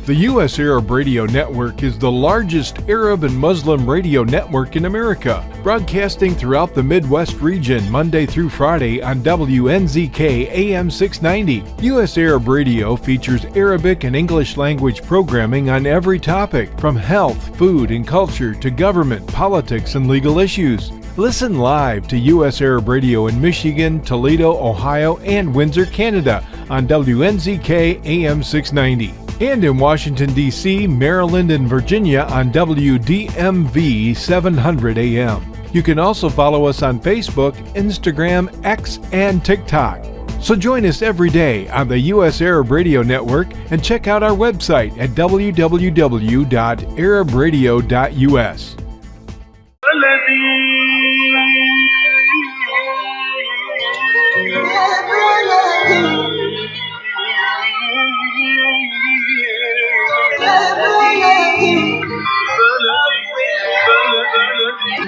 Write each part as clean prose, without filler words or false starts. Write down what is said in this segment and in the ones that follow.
The U.S. Arab Radio Network is the largest Arab and Muslim radio network in America, broadcasting throughout the Midwest region Monday through Friday on WNZK AM 690. U.S. Arab Radio features Arabic and English language programming on every topic, from health, food, and culture to government, politics, and legal issues. Listen live to U.S. Arab Radio in Michigan, Toledo, Ohio, and Windsor, Canada on WNZK AM 690. And in Washington, D.C., Maryland, and Virginia on WDMV 700 AM. You can also follow us on Facebook, Instagram, X, and TikTok. So join us every day on the U.S. Arab Radio Network and check out our website at www.arabradio.us.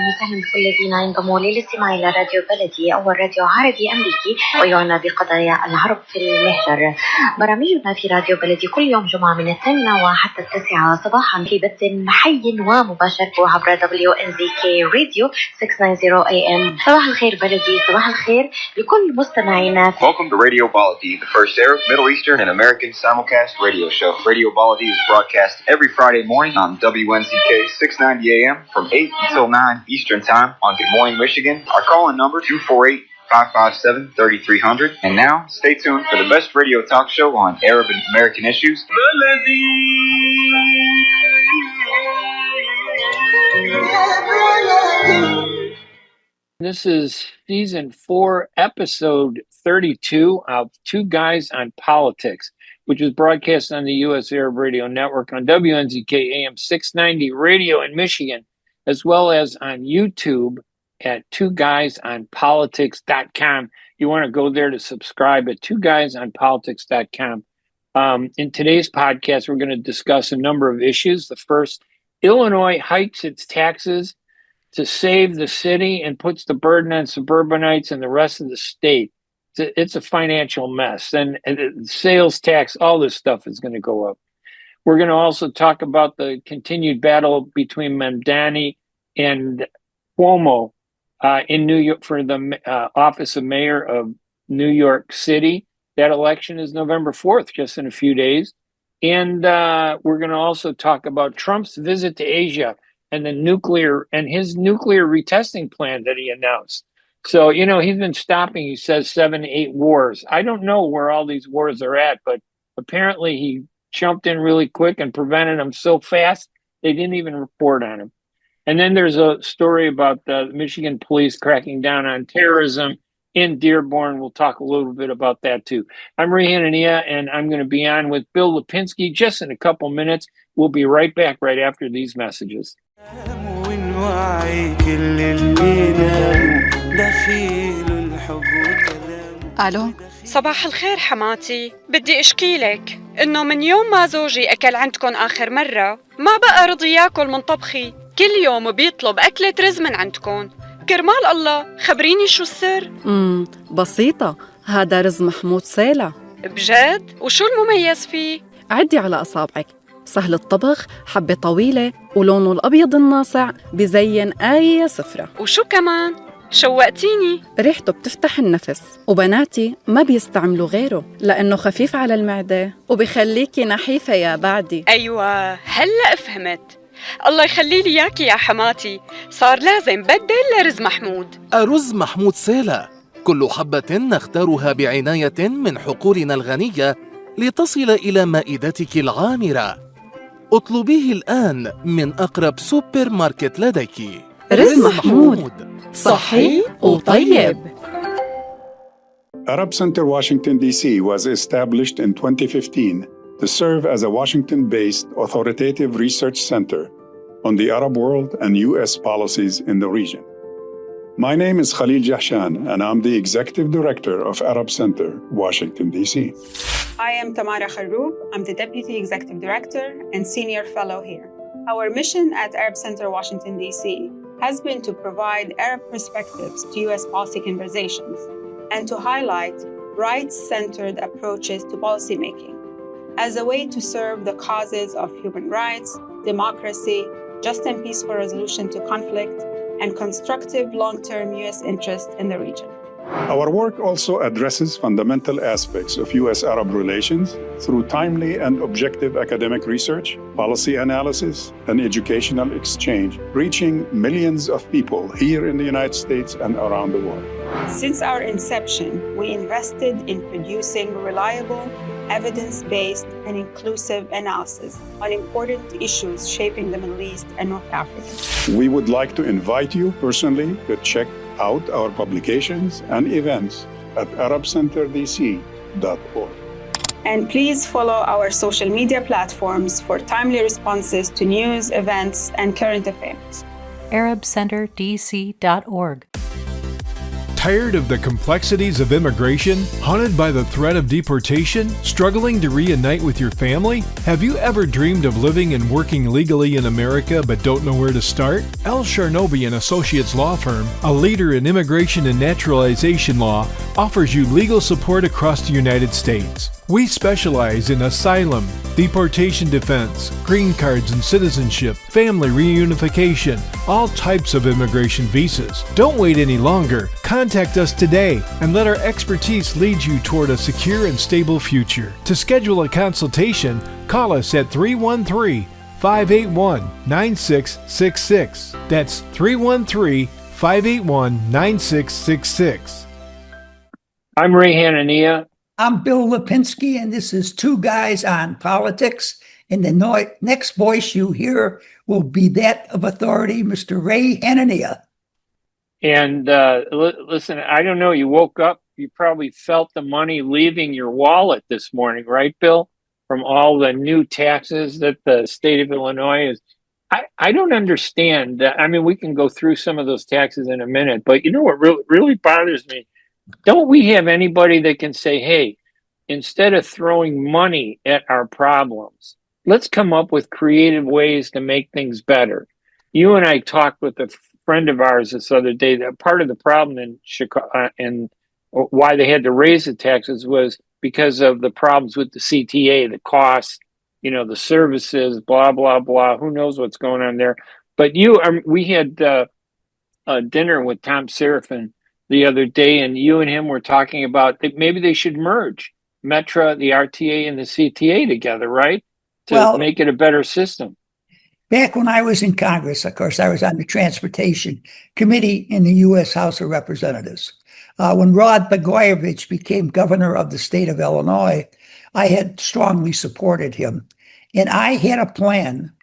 وسهلا بكل الذين ينضموا للاستماع إلى راديو بلدي أول راديو عربي أمريكي ويعنى بقضايا العرب في المهجر. برامجنا في راديو بلدي كل يوم جمعة من 8 وحتى 9 صباحا في بث حي ومباشر عبر WNZK Radio 690 AM. صباح الخير بلدي، صباح الخير لكل مستمعينا. Welcome to Radio Baladi, the first Arab, Middle Eastern, and American simulcast radio show. Radio Baladi is broadcast every Friday morning on WNZK 690 AM from 8 until 9 Eastern Time on Good Morning, Michigan. Our call-in number 248-557-3300. And now, stay tuned for the best radio talk show on Arab and American issues. This is season 4, episode 32 of Two Guys on Politics, which is broadcast on the U.S. Arab Radio Network on WNZK AM 690 radio in Michigan, as well as on YouTube at twoguysonpolitics.com. You want to go there to subscribe at twoguysonpolitics.com. In today's podcast, we're going to discuss a number of issues. The first, Illinois hikes its taxes to save the city and puts the burden on suburbanites and the rest of the state. It's a financial mess. And sales tax, all this stuff is going to go up. We're going to also talk about the continued battle between Mamdani and Cuomo in New York for the office of mayor of New York City. That election is November 4th, just in a few days. And we're going to also talk about Trump's visit to Asia and his nuclear retesting plan that he announced. So, you know, he's been stopping, he says, 7 to 8 wars. I don't know where all these wars are at, but apparently he jumped in really quick and prevented them so fast they didn't even report on him. And then there's a story about the Michigan police cracking down on terrorism in Dearborn. We'll talk a little bit about that too. I'm Ray Hanania, and I'm going to be on with Bill Lipinski just in a couple minutes. We'll be right back right after these messages. ألو، صباح الخير حماتي. بدي اشكيلك انه من يوم ما زوجي اكل عندكن اخر مرة ما بقى رضي ياكل من طبخي، كل يوم بيطلب اكلة رز من عندكن. كرمال الله خبريني شو السر. بسيطة، هذا رز محمود سيلة. بجد؟ وشو المميز فيه؟ عدي على أصابعك، سهل الطبخ، حبة طويلة، ولونه الأبيض الناصع بزين أي سفرة. وشو كمان؟ شوقتيني. ريحته بتفتح النفس، وبناتي ما بيستعملوا غيره لأنه خفيف على المعدة وبيخليكي نحيفة يا بعدي. أيوة، هلأ فهمت. الله يخلي لي ياكي يا حماتي، صار لازم بدل لرز محمود. الرز محمود سيلة، كل حبة نختارها بعناية من حقولنا الغنية لتصل إلى مائدتك العامرة. اطلبيه الآن من أقرب سوبر ماركت لديك. رز محمود صحي وطيب. Arab Center Washington, D.C. was established in 2015 to serve as a Washington-based authoritative research center on the Arab world and U.S. policies in the region. My name is Khalil Jahshan, and I'm the Executive Director of Arab Center, Washington, D.C. I am Tamara Kharroub. I'm the Deputy Executive Director and Senior Fellow here. Our mission at Arab Center, Washington, D.C. has been to provide Arab perspectives to U.S. policy conversations and to highlight rights-centered approaches to policymaking, as a way to serve the causes of human rights, democracy, just and peaceful resolution to conflict, and constructive long-term U.S. interest in the region. Our work also addresses fundamental aspects of U.S.-Arab relations through timely and objective academic research, policy analysis, and educational exchange, reaching millions of people here in the United States and around the world. Since our inception, we invested in producing reliable, evidence-based, and inclusive analysis on important issues shaping the Middle East and North Africa. We would like to invite you personally to check out our publications and events at arabcenterdc.org. And please follow our social media platforms for timely responses to news, events, and current affairs. arabcenterdc.org. Tired of the complexities of immigration? Haunted by the threat of deportation? Struggling to reunite with your family? Have you ever dreamed of living and working legally in America but don't know where to start? Al Sharnobi and Associates Law Firm, a leader in immigration and naturalization law, offers you legal support across the United States. We specialize in asylum, deportation defense, green cards and citizenship, family reunification, all types of immigration visas. Don't wait any longer. Contact us today and let our expertise lead you toward a secure and stable future. To schedule a consultation, call us at 313-581-9666. That's 313-581-9666. I'm Ray Hanania. I'm Bill Lipinski, and this is Two Guys on Politics. And the next voice you hear will be that of authority, Mr. Ray Hanania. And listen, I don't know, you woke up, you probably felt the money leaving your wallet this morning, right, Bill? From all the new taxes that the state of Illinois is. I don't understand. I mean, we can go through some of those taxes in a minute, but you know what really bothers me? Don't we have anybody that can say, hey, instead of throwing money at our problems, let's come up with creative ways to make things better? You and I talked with a friend of ours this other day that part of the problem in Chicago and why they had to raise the taxes was because of the problems with the CTA, the costs, you know, the services, blah, blah, blah. Who knows what's going on there? But we had a dinner with Tom Serafin the other day, and you and him were talking about that maybe they should merge METRA, the RTA, and the CTA together, right? To make it a better system. Back when I was in Congress, of course, I was on the Transportation Committee in the U.S. House of Representatives. When Rod Blagojevich became governor of the state of Illinois, I had strongly supported him. And I had a plan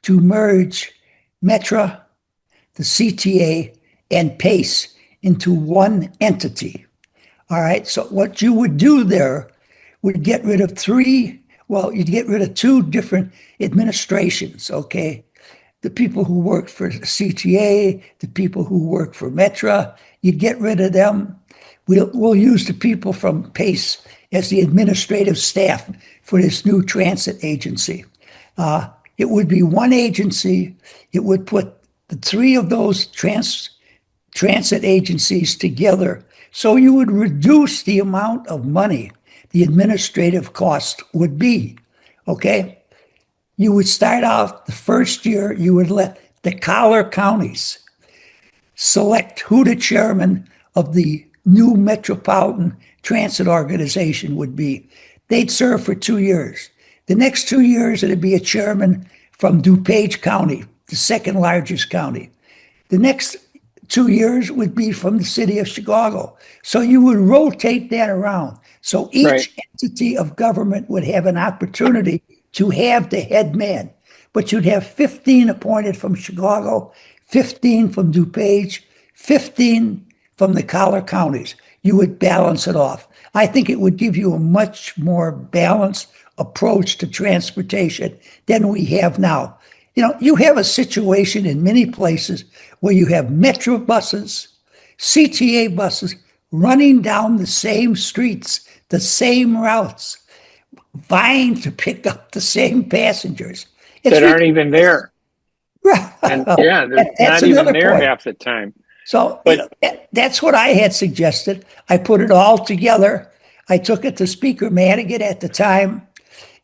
to merge METRA, the CTA, and PACE into one entity. All right. So what you would do there would get rid of you'd get rid of two different administrations. Okay. The people who worked for CTA, the people who work for METRA, you'd get rid of them. We'll use the people from PACE as the administrative staff for this new transit agency. It would be one agency. It would put the three of those transit agencies together, so you would reduce the amount of money the administrative cost would be. Okay? You would start out the first year, you would let the collar counties select who the chairman of the new metropolitan transit organization would be. They'd serve for 2 years. The next 2 years, it'd be a chairman from DuPage County, the second largest county. The next 2 years would be from the city of Chicago. So you would rotate that around. So each entity of government would have an opportunity to have the head man. But you'd have 15 appointed from Chicago, 15 from DuPage, 15 from the collar counties. You would balance it off. I think it would give you a much more balanced approach to transportation than we have now. You know, you have a situation in many places where you have Metro buses, CTA buses running down the same streets, the same routes, vying to pick up the same passengers. That aren't even there. And yeah, they're not even there half the time. So that's what I had suggested. I put it all together. I took it to Speaker Madigan at the time,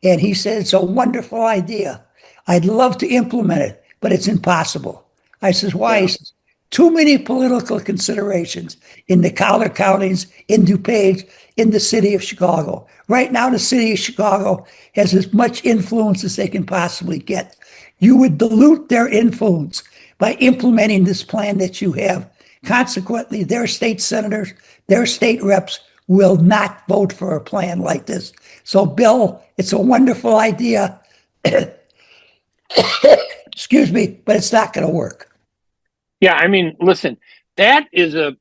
And he said, it's a wonderful idea. I'd love to implement it, but it's impossible. I says, why? Yeah. He says, too many political considerations in the collar counties, in DuPage, in the city of Chicago. Right now, the city of Chicago has as much influence as they can possibly get. You would dilute their influence by implementing this plan that you have. Consequently, their state senators, their state reps will not vote for a plan like this. So, Bill, it's a wonderful idea. Excuse me, but it's not going to work. Yeah, I mean, listen, that is a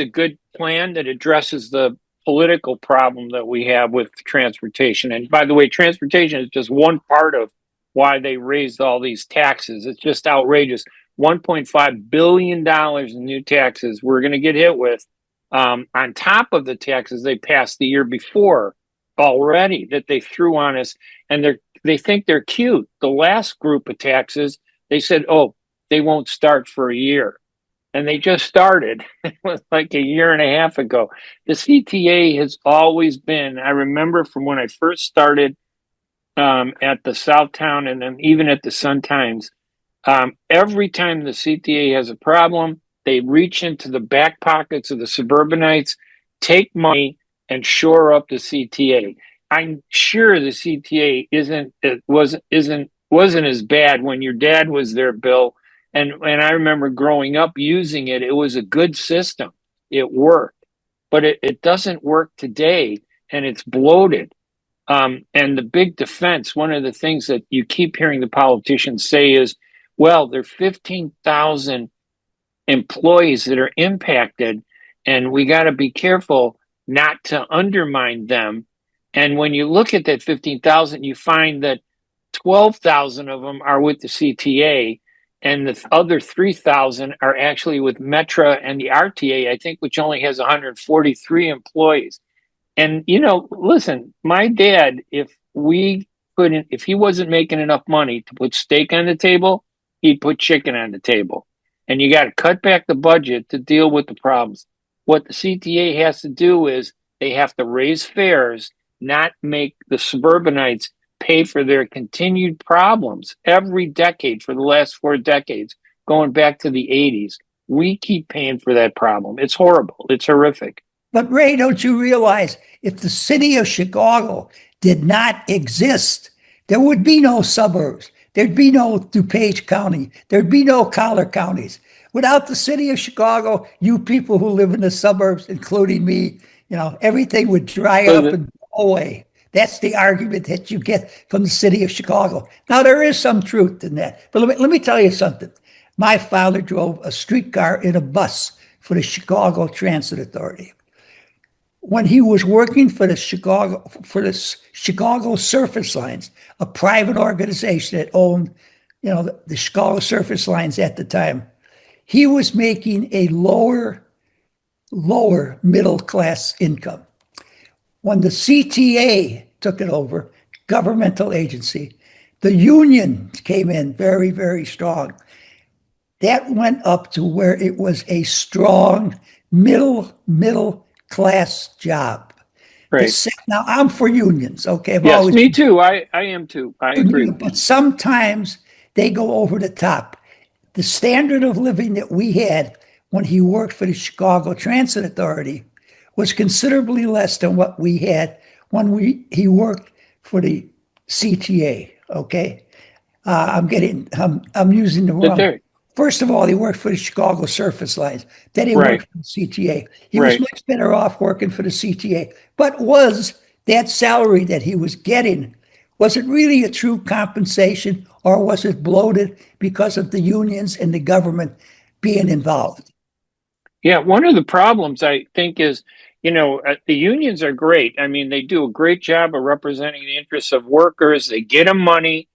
good plan that addresses the political problem that we have with transportation. And by the way, transportation is just one part of why they raised all these taxes. It's just outrageous. $1.5 billion in new taxes we're going to get hit with on top of the taxes they passed the year before already that they threw on us. And they think they're cute. The last group of taxes, they said, oh, they won't start for a year. And they just started. It was like a year and a half ago. The CTA has always been, I remember from when I first started at the Southtown and then even at the Sun-Times, every time the CTA has a problem, they reach into the back pockets of the suburbanites, take money, and shore up the CTA. I'm sure the CTA wasn't as bad when your dad was there, Bill. And I remember growing up using it. It was a good system. It worked, but it doesn't work today, and it's bloated. And the big defense, one of the things that you keep hearing the politicians say is, well, there are 15,000 employees that are impacted, and we got to be careful not to undermine them. And when you look at that 15,000, you find that 12,000 of them are with the CTA, and the other 3,000 are actually with METRA and the RTA, I think, which only has 143 employees. And, listen, my dad, if he wasn't making enough money to put steak on the table, he'd put chicken on the table. And you got to cut back the budget to deal with the problems. What the CTA has to do is they have to raise fares, not make the suburbanites pay for their continued problems every decade for the last 4 decades, going back to the 80s. We keep paying for that problem. It's horrible. It's horrific. But Ray, don't you realize if the city of Chicago did not exist, there would be no suburbs. There'd be no DuPage County. There'd be no collar counties. Without the city of Chicago, you people who live in the suburbs, including me, everything would dry up and go away. That's the argument that you get from the city of Chicago. Now, there is some truth in that. But let me tell you something. My father drove a streetcar in a bus for the Chicago Transit Authority. When he was working for the Chicago Surface Lines, a private organization that owned, the Chicago Surface Lines at the time, he was making a lower middle class income. When the CTA took it over, governmental agency, the union came in very, very strong. That went up to where it was a strong middle class job. Right. Now, I'm for unions, okay? Yes, me too. I am too. I agree. But sometimes they go over the top. The standard of living that we had when he worked for the Chicago Transit Authority was considerably less than what we had when he worked for the CTA, okay? I'm using the wrong. First of all, he worked for the Chicago Surface Lines. Then he worked for the CTA. He was much better off working for the CTA. But was that salary that he was getting, was it really a true compensation, or was it bloated because of the unions and the government being involved? Yeah, one of the problems I think is, the unions are great. I mean, they do a great job of representing the interests of workers. They get them money.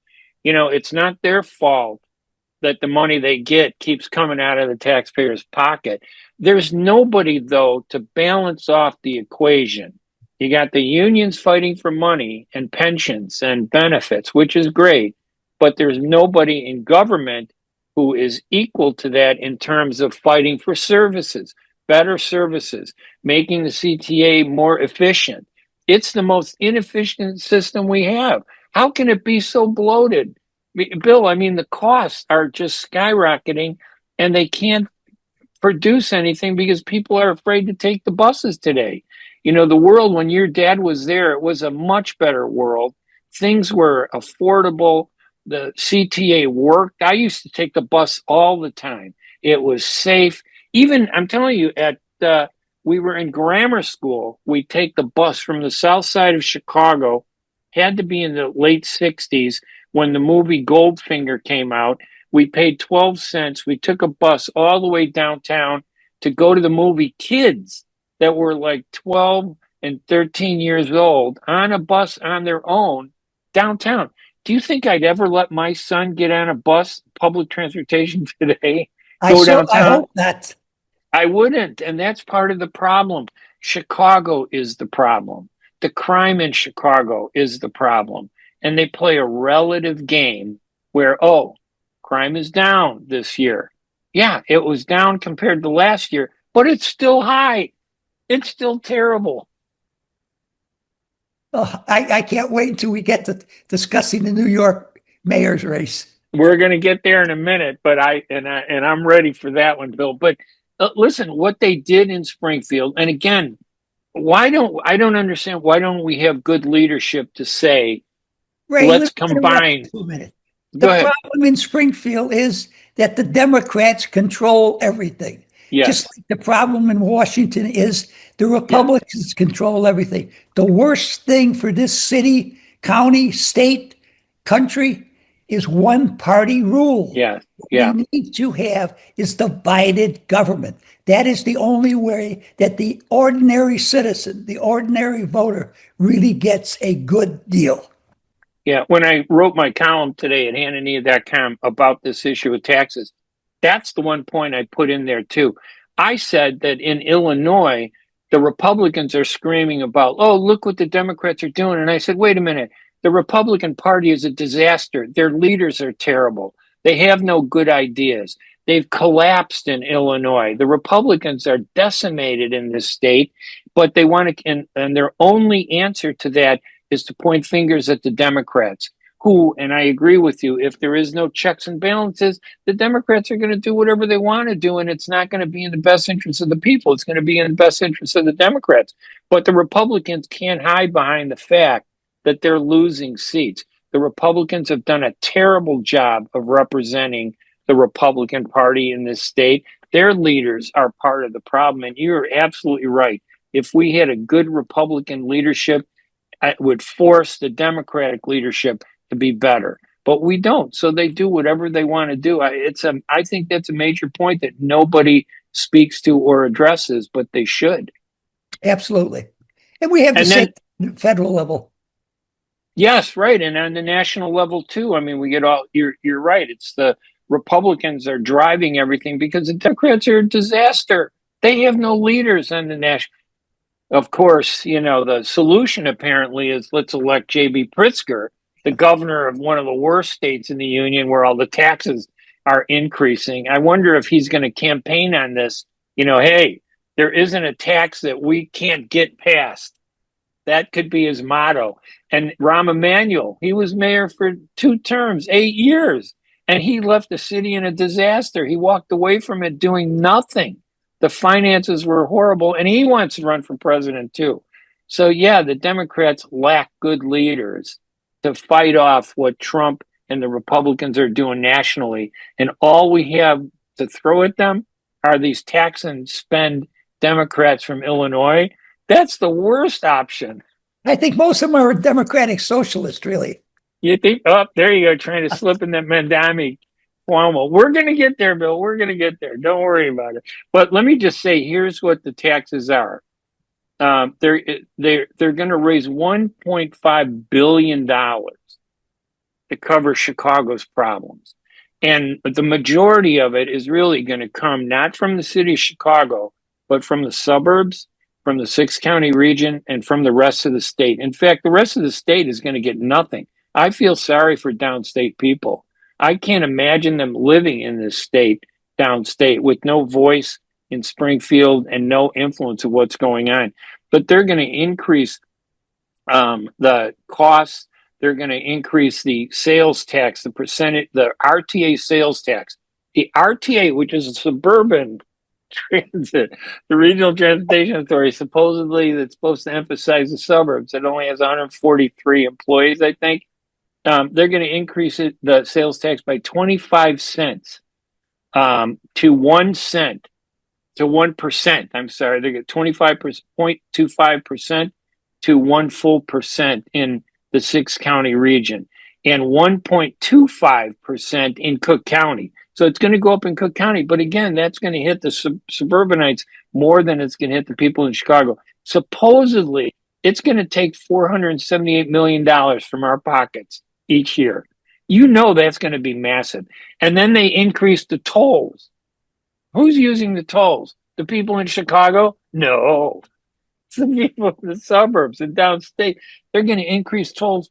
It's not their fault that the money they get keeps coming out of the taxpayer's pocket. There's nobody, though, to balance off the equation. You got the unions fighting for money and pensions and benefits, which is great, but there's nobody in government who is equal to that in terms of fighting for services, better services, making the CTA more efficient, It's the most inefficient system we have. How can it be so bloated? Bill, I mean, the costs are just skyrocketing and they can't produce anything because people are afraid to take the buses today. You know, the world when your dad was there, it was a much better world. Things were affordable. The CTA worked. I used to take the bus all the time. It was safe. Even, I'm telling you, we were in grammar school. We'd take the bus from the south side of Chicago, had to be in the late 60s when the movie Goldfinger came out. We paid 12 cents. We took a bus all the way downtown to go to the movie. Kids that were like 12 and 13 years old on a bus on their own downtown. Do you think I'd ever let my son get on a bus, public transportation today, go downtown? I hope not. I wouldn't. And that's part of the problem. Chicago is the problem. The crime in Chicago is the problem. And they play a relative game where, oh, crime is down this year. Yeah, it was down compared to last year, but it's still high. It's still terrible. Oh, I can't wait until we get to discussing the New York mayor's race. We're going to get there in a minute, but I'm ready for that one, Bill. But listen, what they did in Springfield, and again, I don't understand, why don't we have good leadership to say, Ray, let's combine. For a minute. Go ahead. The problem in Springfield is that the Democrats control everything. Yes. Just like the problem in Washington is the Republicans control everything. The worst thing for this city, county, state, country is one party rule. Yeah. What we need to have is divided government. That is the only way that the ordinary citizen, the ordinary voter, really gets a good deal. Yeah, when I wrote my column today at Hannania.com about this issue of taxes, that's the one point I put in there too. I said that in Illinois, the Republicans are screaming about, oh, look what the Democrats are doing. And I said, wait a minute, the Republican Party is a disaster. Their leaders are terrible. They have no good ideas. They've collapsed in Illinois. The Republicans are decimated in this state, but they want to, and their only answer to that is to point fingers at the Democrats, who, and I agree with you, if there is no checks and balances, the Democrats are going to do whatever they want to do, and it's not going to be in the best interest of the people. It's going to be in the best interest of the Democrats. But the Republicans can't hide behind the fact that they're losing seats. The Republicans have done a terrible job of representing the Republican Party in this state. Their leaders are part of the problem, and you're absolutely right. If we had a good Republican leadership, it would force the Democratic leadership to be better, but we don't. So they do whatever they want to do. I think that's a major point that nobody speaks to or addresses, but they should. Absolutely. And we have the same federal level. Yes, right. And on the national level too. I mean, we get all, you're right. It's the Republicans are driving everything because the Democrats are a disaster. They have no leaders on the national. Of course, you know, the solution apparently is let's elect J.B. Pritzker, the governor of one of the worst states in the union where all the taxes are increasing. I wonder if he's going to campaign on this. You know, hey, there isn't a tax that we can't get past. That could be his motto. And Rahm Emanuel, he was mayor for 2 terms, 8 years, and he left the city in a disaster. He walked away from it doing nothing. The finances were horrible, and he wants to run for president too. So yeah, the Democrats lack good leaders to fight off what Trump and the Republicans are doing nationally. And all we have to throw at them are these tax and spend Democrats from Illinois. That's the worst option. I think most of them are Democratic socialists, really. You think, oh, there you go, trying to slip in that Mamdani-Cuomo. We're going to get there, Bill. We're going to get there. Don't worry about it. But let me just say, here's what the taxes are. They're going to raise $1.5 billion to cover Chicago's problems. And the majority of it is really going to come not from the city of Chicago, but from the suburbs, from the 6-county region, and from the rest of the state. In fact, the rest of the state is going to get nothing. I feel sorry for downstate people. I can't imagine them living in this state, downstate, with no voice in Springfield and no influence of what's going on. But they're going to increase the costs. They're going to increase the sales tax, the percentage, the RTA sales tax. The RTA, which is a suburban transit, the Regional Transportation Authority, supposedly that's supposed to emphasize the suburbs. It only has 143 employees, I think. They're going to increase the sales tax by 25 cents to 1 cent to 1%. I'm sorry, they get 25.25% to 1 full percent in the 6-county region and 1.25% in Cook County. So it's going to go up in Cook County. But again, that's going to hit the suburbanites more than it's going to hit the people in Chicago. Supposedly, it's going to take $478 million from our pockets each year. You know that's going to be massive. And then they increase the tolls. Who's using the tolls? The people in Chicago? No. It's the people in the suburbs and downstate. They're going to increase tolls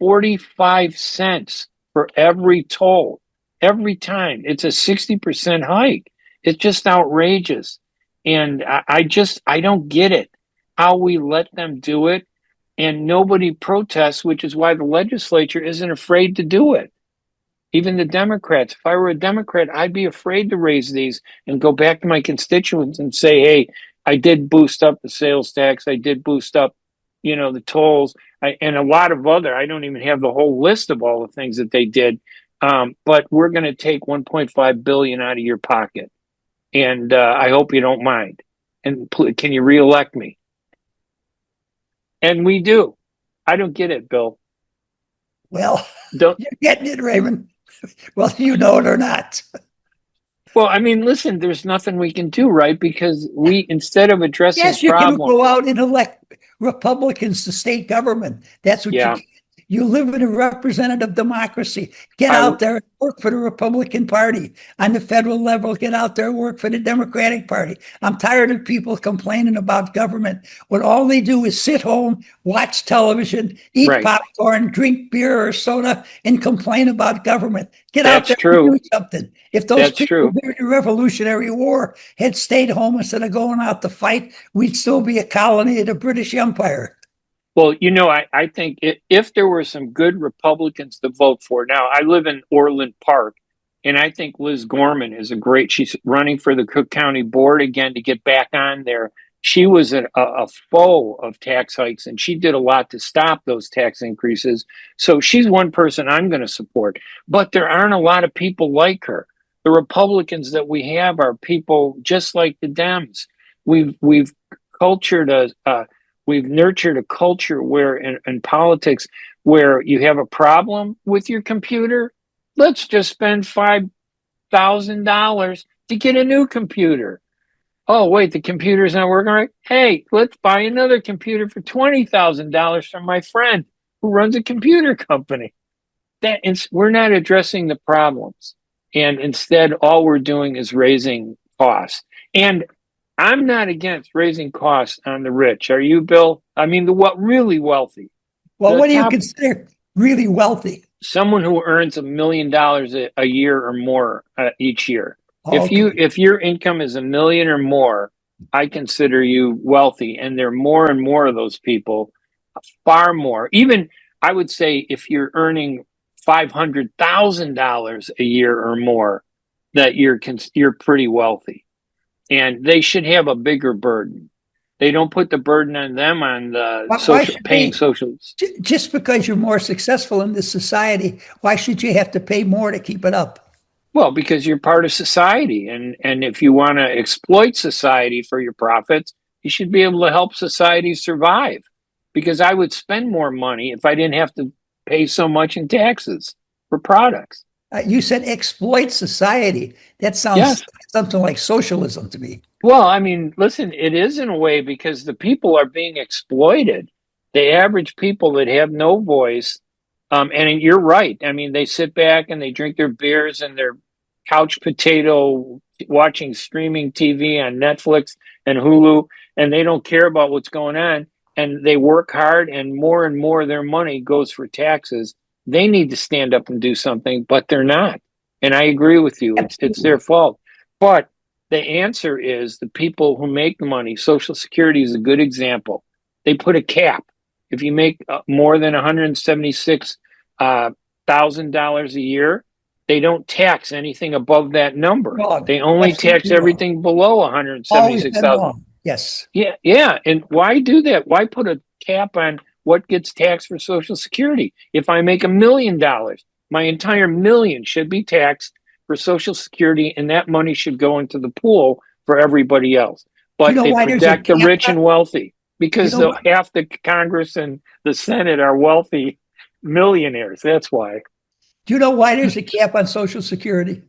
45 cents for every toll. Every time. It's a 60% hike. It's just outrageous. And I don't get it. How we let them do it and nobody protests, which is why the legislature isn't afraid to do it. Even the Democrats. If I were a Democrat, I'd be afraid to raise these and go back to my constituents and say, hey, I did boost up the sales tax. I did boost up, the tolls and a lot of other. I don't even have the whole list of all the things that they did. But we're going to take $1.5 billion out of your pocket. And I hope you don't mind. And can you reelect me? And we do. I don't get it, Bill. Well, you're getting it, Raymond. Well, you know it or not. Well, I mean, listen, there's nothing we can do, right? Because instead of addressing you can go out and elect Republicans to state government. That's what you can. You live in a representative democracy. Get out there and work for the Republican Party. On the federal level, get out there and work for the Democratic Party. I'm tired of people complaining about government when all they do is sit home, watch television, eat popcorn, drink beer or soda, and complain about government. Get out there and do something. If those people during the Revolutionary War had stayed home instead of going out to fight, we'd still be a colony of the British Empire. Well, I think if there were some good Republicans to vote for. Now, I live in Orland Park, and I think Liz Gorman is she's running for the Cook County Board again to get back on there. She was a foe of tax hikes, and she did a lot to stop those tax increases. So she's one person I'm going to support. But there aren't a lot of people like her. The Republicans that we have are people just like the Dems. We've nurtured a culture where in politics where you have a problem with your computer, let's just spend $5,000 to get a new computer. Oh, wait, the computer's not working right? Hey, let's buy another computer for $20,000 from my friend who runs a computer company. We're not addressing the problems. And instead, all we're doing is raising costs. And I'm not against raising costs on the rich. Are you, Bill? I mean, really wealthy. Well, what do you consider really wealthy? Someone who earns $1 million a year or more each year. Oh, if your income is $1 million or more, I consider you wealthy. And there are more and more of those people, far more. Even I would say if you're earning $500,000 a year or more, that you're pretty wealthy. And they should have a bigger burden. They don't put the burden on them on the paying socials. Just because you're more successful in this society, why should you have to pay more to keep it up? Well, because you're part of society. And if you want to exploit society for your profits, you should be able to help society survive. Because I would spend more money if I didn't have to pay so much in taxes for products. You said exploit society. That sounds something like socialism to me. Well, I mean, listen, it is in a way because the people are being exploited. The average people that have no voice. And you're right. I mean, they sit back and they drink their beers and their couch potato watching streaming TV on Netflix and Hulu, and they don't care about what's going on. And they work hard and more of their money goes for taxes. They need to stand up and do something, but they're not. And I agree with you. It's their fault. But the answer is the people who make the money. Social Security is a good example. They put a cap. if you make more than $176,000 a year, they don't tax anything above that number. Wrong. They only tax Absolutely everything below Always been 176,000. wrong. Yes. Yeah. And why do that? Why put a cap on what gets taxed for Social Security? If I make $1 million, my entire million should be taxed for Social Security, and that money should go into the pool for everybody else. But know they why there's a protect the cap rich and on- wealthy because half the Congress and the Senate are wealthy millionaires. That's why. Do you know why there's a cap on Social Security?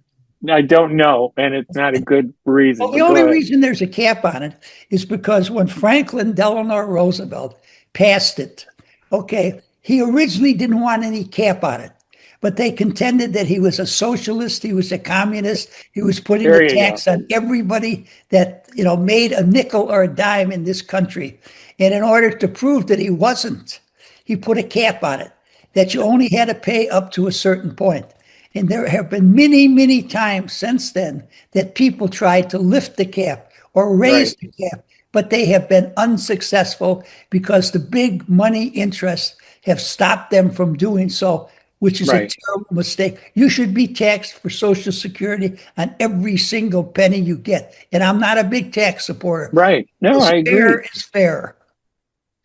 I don't know, and it's not a good reason. Well, the only reason there's a cap on it is because when Franklin Delano Roosevelt passed it, okay, he originally didn't want any cap on it, but they contended that he was a socialist, he was a communist, he was putting a tax on everybody that, made a nickel or a dime in this country. And in order to prove that he wasn't, he put a cap on it, that you only had to pay up to a certain point. And there have been many, many times since then that people tried to lift the cap or raise the cap, but they have been unsuccessful because the big money interests have stopped them from doing so, which is a terrible mistake. You should be taxed for Social Security on every single penny you get. And I'm not a big tax supporter. Right. No, I agree. Fair is fair.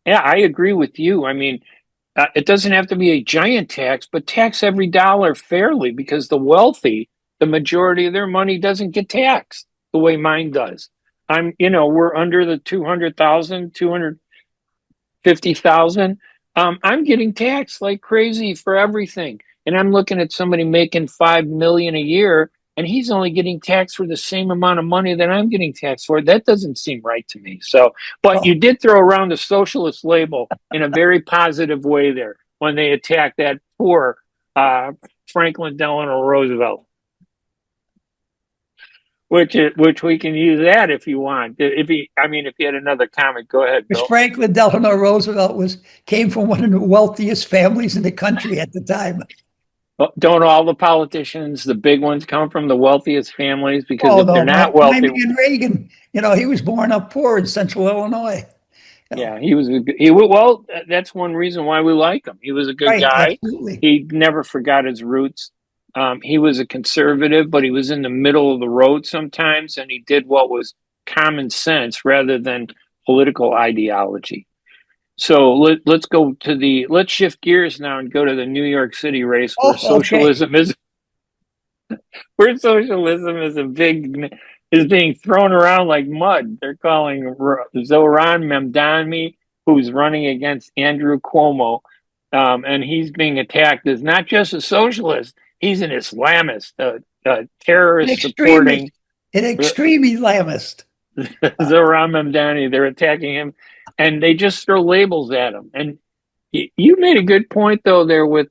Yeah, I agree with you. I mean, it doesn't have to be a giant tax, but tax every dollar fairly, because the wealthy, the majority of their money doesn't get taxed the way mine does. We're under the 200,000, 250,000. I'm getting taxed like crazy for everything. And I'm looking at somebody making $5 million a year, and he's only getting taxed for the same amount of money that I'm getting taxed for. That doesn't seem right to me. So, but you did throw around the socialist label in a very positive way there when they attacked that poor Franklin Delano Roosevelt. Which we can use that if you want. If you had another comment, go ahead, Bill. Franklin Delano Roosevelt came from one of the wealthiest families in the country at the time. Don't all the politicians, the big ones, come from the wealthiest families? Because if they're not wealthy, and Reagan, he was born up poor in Central Illinois. Yeah, that's one reason why we like him. He was a good guy. Absolutely. He never forgot his roots. He was a conservative, but he was in the middle of the road sometimes, and he did what was common sense rather than political ideology. So let's shift gears now and go to the New York City race where socialism is being thrown around like mud. They're calling Zoran Mamdani, who's running against Andrew Cuomo, and he's being attacked as not just a socialist, he's an Islamist, a terrorist supporting an extreme Islamist. Zoran Mamdani. They're attacking him, and they just throw labels at him. And you made a good point, though, there with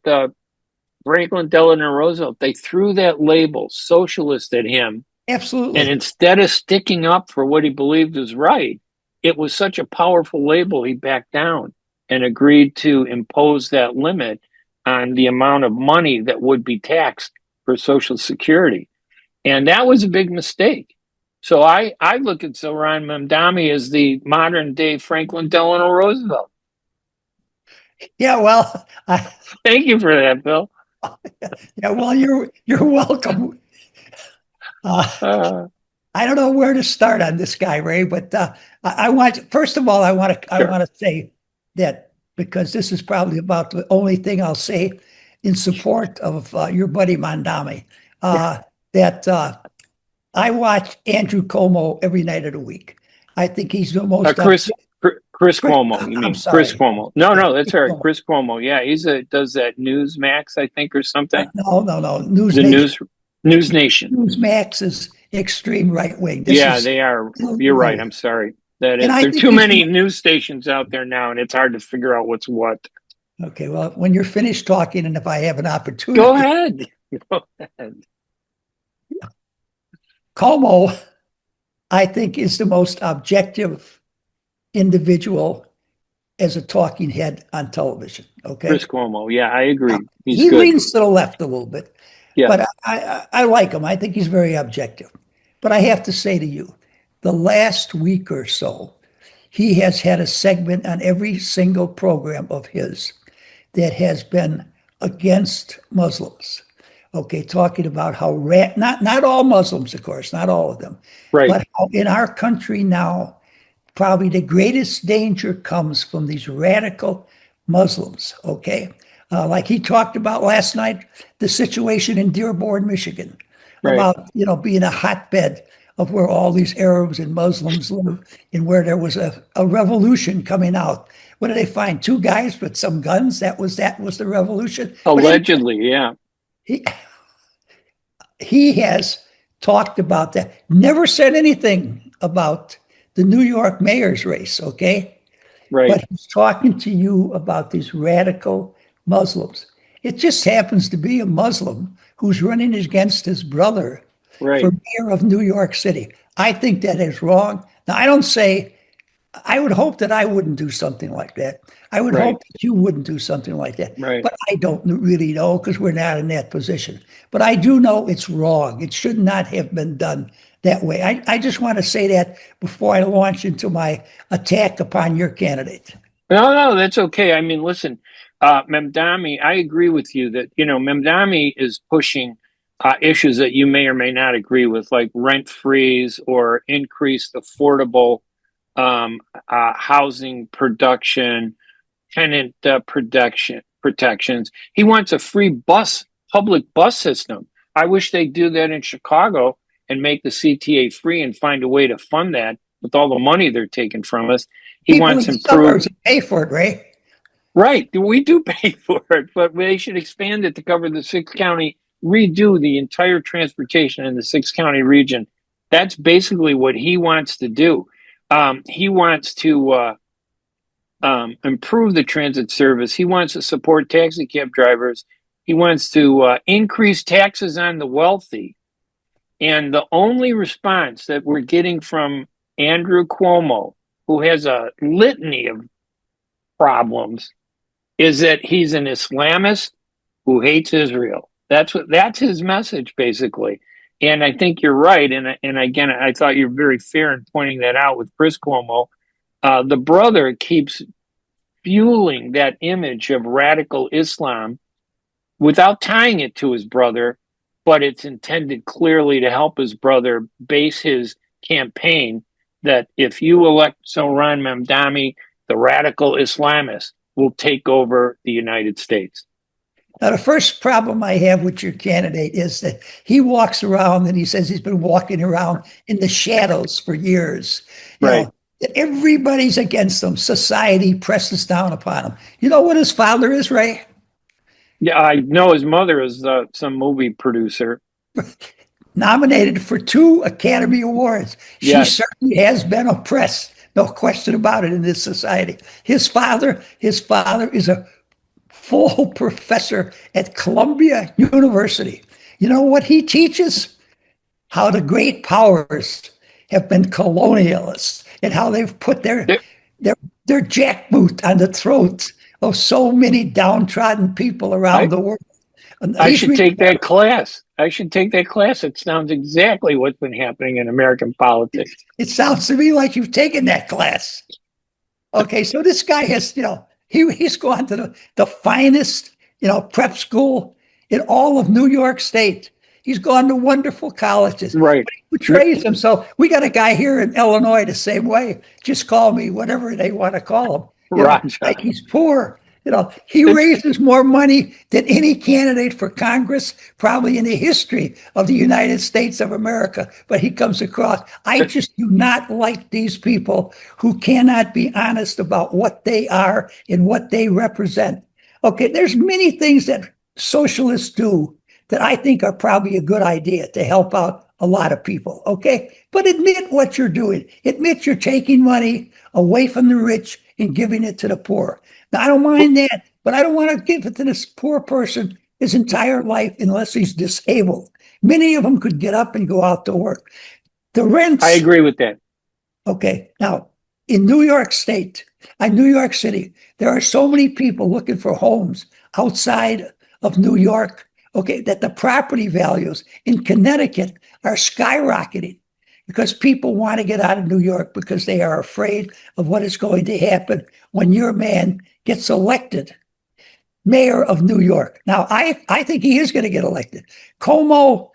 Franklin Delano Roosevelt. They threw that label, socialist, at him. Absolutely. And instead of sticking up for what he believed was right, it was such a powerful label, he backed down and agreed to impose that limit on the amount of money that would be taxed for Social Security. And that was a big mistake. So I look at Zoran Mamdani as the modern day Franklin Delano Roosevelt. Yeah, well, thank you for that, Bill. Yeah, well, you're welcome. I don't know where to start on this guy, Ray, but I want to say that, because this is probably about the only thing I'll say in support of your buddy Mamdani, that I watch Andrew Cuomo every night of the week. I think he's the most Chris Cuomo. You mean Chris Cuomo? No, that's right. Cuomo. Chris Cuomo. Yeah, does that Newsmax, I think, or something. No. Newsmax. Newsmax is extreme right wing. They are. You're right. I'm sorry. There are too many news stations out there now, and it's hard to figure out what's what. Okay, well, when you're finished talking, and if I have an opportunity, go ahead. Cuomo, I think, is the most objective individual as a talking head on television. Okay, Chris Cuomo. Yeah, I agree. He leans to the left a little bit. Yeah. But I like him. I think he's very objective. But I have to say to you, the last week or so, he has had a segment on every single program of his that has been against Muslims. Okay, talking about how not all Muslims, of course, not all of them, Right. but how in our country now, probably the greatest danger comes from these radical Muslims. Okay, like he talked about last night, the situation in Dearborn, Michigan, Right. about being a hotbed of where all these Arabs and Muslims live, and where there was a revolution coming out. What did they find? Two guys with some guns. That was the revolution. Allegedly, yeah. He has talked about that. Never said anything about the New York mayor's race. Okay, Right. but he's talking to you about these radical Muslims. It just happens to be a Muslim who's running against his brother Right. for mayor of New York City. I think that is wrong. Now, I would hope that I wouldn't do something like that. I would Right. hope that you wouldn't do something like that. Right. But I don't really know, because we're not in that position. But I do know it's wrong. It should not have been done that way. I just want to say that before I launch into my attack upon your candidate. No, that's okay. I mean, listen, Mamdani, I agree with you that, Mamdani is pushing issues that you may or may not agree with, like rent freeze or increased affordable housing production, tenant protections. He wants a free public bus system. I wish they'd do that in Chicago and make the CTA free and find a way to fund that with all the money they're taking from us. He People wants in the improved. suburbs pay for it, Ray. Right. We do pay for it, but they should expand it to cover the 6-county, redo the entire transportation in the 6-county region. That's basically what he wants to do. He wants to improve the transit service. He wants to support taxi cab drivers. He wants to increase taxes on the wealthy. And the only response that we're getting from Andrew Cuomo, who has a litany of problems, is that he's an Islamist who hates Israel. That's his message, basically. And I think you're right. And again, I thought you're very fair in pointing that out with Chris Cuomo. The brother keeps fueling that image of radical Islam without tying it to his brother, but it's intended clearly to help his brother base his campaign that if you elect Zohran Mamdani, the radical Islamist will take over the United States. Now, the first problem I have with your candidate is that he walks around and he says he's been walking around in the shadows for years. Right. That everybody's against him. Society presses down upon him. You know what his father is, Ray? Yeah, I know his mother is some movie producer. Nominated for 2 Academy Awards. Yes. She certainly has been oppressed. No question about it in this society. His father is a full professor at Columbia University. You know what he teaches? How the great powers have been colonialists and how they've put their jackboot on the throats of so many downtrodden people around the world. I should take that class. It sounds exactly what's been happening in American politics. It sounds to me like you've taken that class. Okay, so this guy has, he's gone to the finest, prep school in all of New York State. He's gone to wonderful colleges. Right. But he betrays himself. We got a guy here in Illinois the same way. Just call me whatever they want to call him. Like he's poor. He raises more money than any candidate for Congress, probably in the history of the United States of America. But he comes across. I just do not like these people who cannot be honest about what they are and what they represent. Okay, there's many things that socialists do that I think are probably a good idea to help out a lot of people. Okay, but admit what you're doing. Admit you're taking money away from the rich and giving it to the poor. Now, I don't mind that, but I don't want to give it to this poor person his entire life unless he's disabled. Many of them could get up and go out to work. The rents. I agree with that. Okay. Now, in New York State, New York City, there are so many people looking for homes outside of New York, okay, that the property values in Connecticut are skyrocketing. because people want to get out of New York because they are afraid of what is going to happen when your man gets elected mayor of New York. Now, I think he is going to get elected. Cuomo,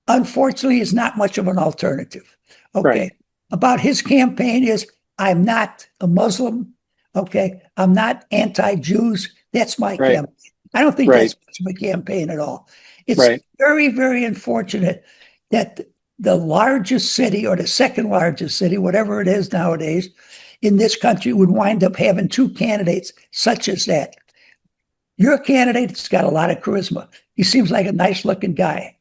unfortunately, is not much of an alternative. Okay. Right. About his campaign is, I'm not a Muslim. Okay. I'm not anti-Jews. That's my Right. campaign. I don't think Right. that's much of a campaign at all. It's Right. very, very unfortunate that the largest city or the second largest city, whatever it is nowadays, in this country would wind up having two candidates such as that. Your candidate's got a lot of charisma. He seems like a nice looking guy.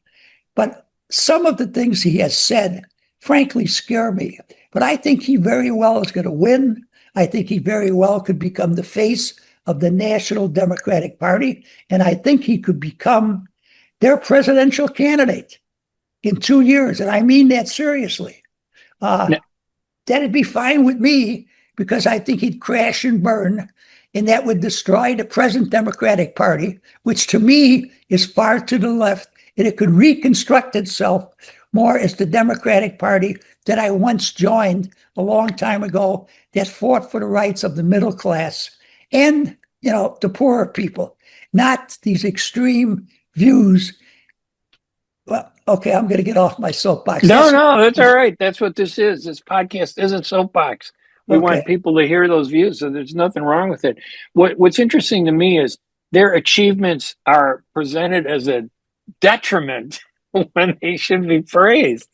But some of the things he has said, frankly, scare me. But I think he very well is going to win. I think he very well could become the face of the National Democratic Party. And I think he could become their presidential candidate in 2 years. And I mean that seriously. That'd be fine with me because I think he'd crash and burn. And that would destroy the present Democratic Party, which to me is far to the left. And it could reconstruct itself more as the Democratic Party that I once joined a long time ago that fought for the rights of the middle class and, the poorer people, not these extreme views. Well, okay, I'm going to get off my soapbox. No, that's all right. That's what this is. This podcast isn't soapbox. We want people to hear those views, so there's nothing wrong with it. What's interesting to me is their achievements are presented as a detriment when they should be praised.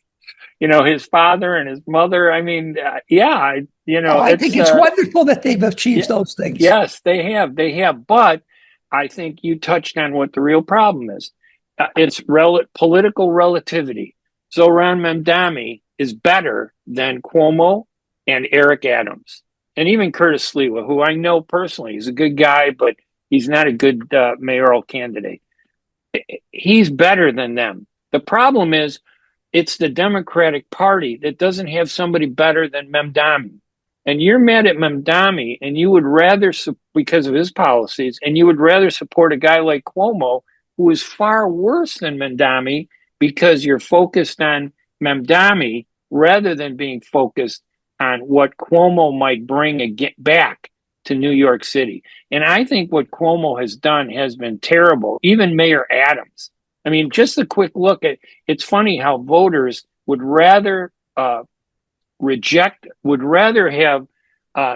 His father and his mother. I mean, I think it's wonderful that they've achieved those things. Yes, they have. But I think you touched on what the real problem is. It's political relativity. Zohran Mamdani is better than Cuomo and Eric Adams, and even Curtis Sliwa, who I know personally. He's a good guy, but he's not a good mayoral candidate. He's better than them. The problem is it's the Democratic Party that doesn't have somebody better than Mamdani. And you're mad at Mamdani, and you would rather, because of his policies, and you would rather support a guy like Cuomo, who is far worse than Mamdani, because you're focused on Mamdani rather than being focused on what Cuomo might bring back to New York City. And I think what Cuomo has done has been terrible. Even Mayor Adams. I mean, just a quick look at, it's funny how voters would rather have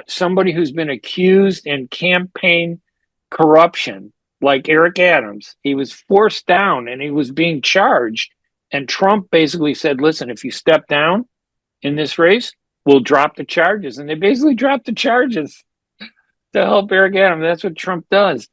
somebody who's been accused in campaign corruption, like Eric Adams. He was forced down and he was being charged. And Trump basically said, listen, if you step down in this race, we'll drop the charges. And they basically dropped the charges to help Eric Adams. That's what Trump does.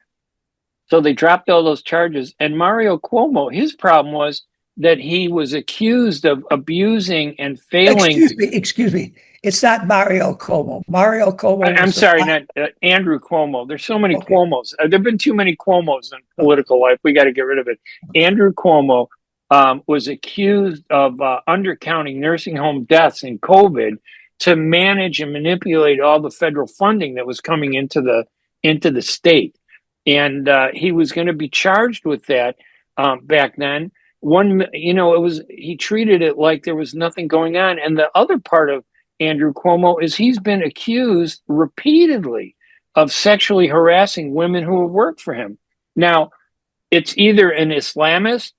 So they dropped all those charges. And Mario Cuomo, his problem was that he was accused of abusing and failing. Excuse me. It's not Mario Cuomo. Mario Cuomo. I'm sorry, not Andrew Cuomo. There's so many Cuomos. There have been too many Cuomos in political life. We got to get rid of it. Andrew Cuomo was accused of undercounting nursing home deaths in COVID to manage and manipulate all the federal funding that was coming into the state. And he was going to be charged with that back then. He treated it like there was nothing going on. And the other part of Andrew Cuomo is he's been accused repeatedly of sexually harassing women who have worked for him. Now, it's either an Islamist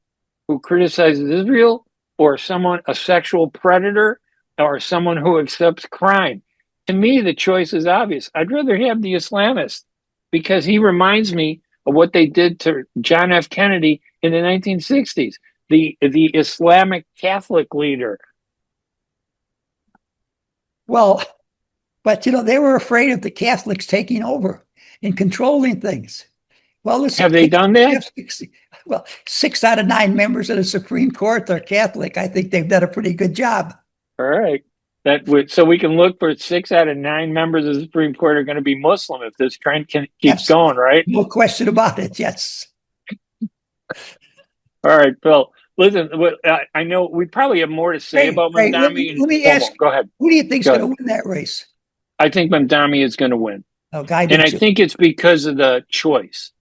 who criticizes Israel or a sexual predator or someone who accepts crime. To me, the choice is obvious. I'd rather have the Islamist because he reminds me of what they did to John F. Kennedy in the 1960s, the Islamic Catholic leader. Well, but they were afraid of the Catholics taking over and controlling things. Well, listen, have they done that? 6 out of 9 members of the Supreme Court are Catholic. I think they've done a pretty good job. All right. So we can look for 6 out of 9 members of the Supreme Court are going to be Muslim if this trend keeps going, right? No question about it. Yes. All right, Bill. Listen, I know we probably have more to say about Mamdani. Let me ask. Go ahead. Who do you think is going to win that race? I think Mamdani is going to win. Okay, and I think it's because of the choice.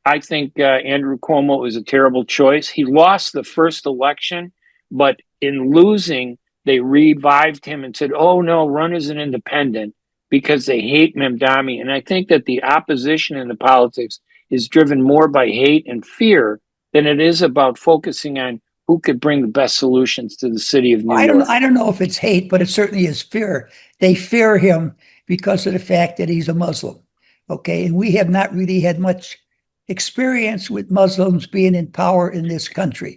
I think Andrew Cuomo is a terrible choice. He lost the first election, but in losing, they revived him and said, oh, no, run as an independent because they hate Mamdani. And I think that the opposition in the politics is driven more by hate and fear than it is about focusing on who could bring the best solutions to the city of New York. I don't know if it's hate, but it certainly is fear. They fear him because of the fact that he's a Muslim. Okay. And we have not really had much experience with Muslims being in power in this country.